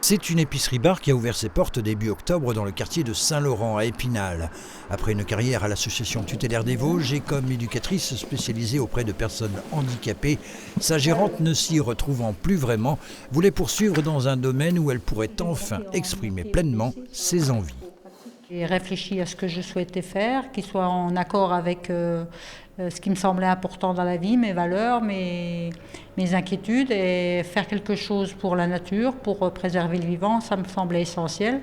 C'est une épicerie-bar qui a ouvert ses portes début octobre dans le quartier de Saint-Laurent, à Épinal. Après une carrière à l'association tutélaire des Vosges et comme éducatrice spécialisée auprès de personnes handicapées, sa gérante, ne s'y retrouvant plus vraiment, voulait poursuivre dans un domaine où elle pourrait enfin exprimer pleinement ses envies. J'ai réfléchi à ce que je souhaitais faire, qui soit en accord avec ce qui me semblait important dans la vie, mes valeurs, mes inquiétudes, et faire quelque chose pour la nature, pour préserver le vivant, ça me semblait essentiel,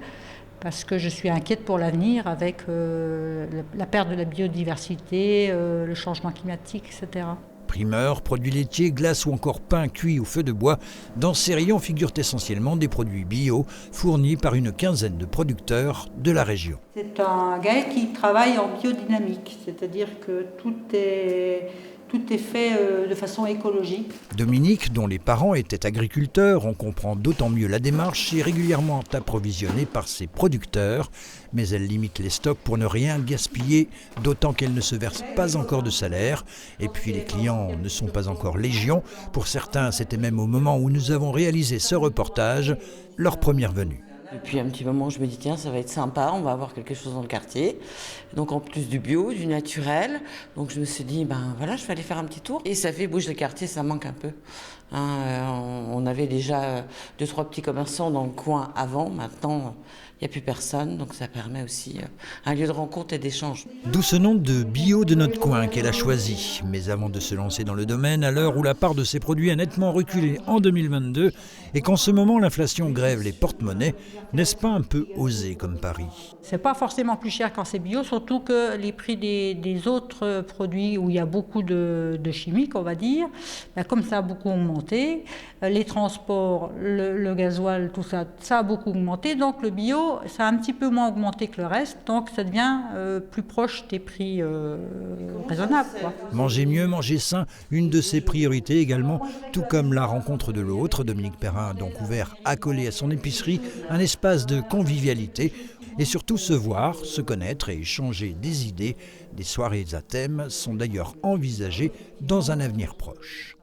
parce que je suis inquiète pour l'avenir avec la perte de la biodiversité, le changement climatique, etc. Primeurs, produits laitiers, glaces ou encore pain cuit au feu de bois, dans ces rayons figurent essentiellement des produits bio fournis par une quinzaine de producteurs de la région. C'est un GAEC qui travaille en biodynamique, c'est-à-dire que tout est fait de façon écologique. Dominique, dont les parents étaient agriculteurs, on comprend d'autant mieux la démarche, est régulièrement approvisionnée par ses producteurs, mais elle limite les stocks pour ne rien gaspiller, d'autant qu'elle ne se verse pas encore de salaire. Et puis les clients ne sont pas encore légion. Pour certains, c'était même au moment où nous avons réalisé ce reportage, leur première venue. Depuis un petit moment, je me dis tiens, ça va être sympa, on va avoir quelque chose dans le quartier. Donc en plus du bio, du naturel. Donc je me suis dit, ben voilà, je vais aller faire un petit tour. Et ça fait bouger le quartier, ça manque un peu. On avait déjà 2-3 petits commerçants dans le coin avant. Maintenant, il n'y a plus personne. Donc ça permet aussi un lieu de rencontre et d'échange. D'où ce nom de bio de notre coin qu'elle a choisi. Mais avant de se lancer dans le domaine, à l'heure où la part de ces produits a nettement reculé en 2022 et qu'en ce moment l'inflation grève les porte-monnaies, n'est-ce pas un peu osé comme pari? C'est pas forcément plus cher quand c'est bio, surtout que les prix des autres produits où il y a beaucoup de chimiques, on va dire, comme ça a beaucoup augmenté, les transports, le gasoil, tout ça, ça a beaucoup augmenté. Donc le bio, ça a un petit peu moins augmenté que le reste, donc ça devient plus proche des prix raisonnables, quoi. Manger mieux, manger sain, une de ses priorités également, tout comme la rencontre de l'autre. Dominique Perrin a donc ouvert, accolé à son épicerie, un espace de convivialité et surtout se voir, se connaître et échanger des idées. Des soirées à thème sont d'ailleurs envisagées dans un avenir proche.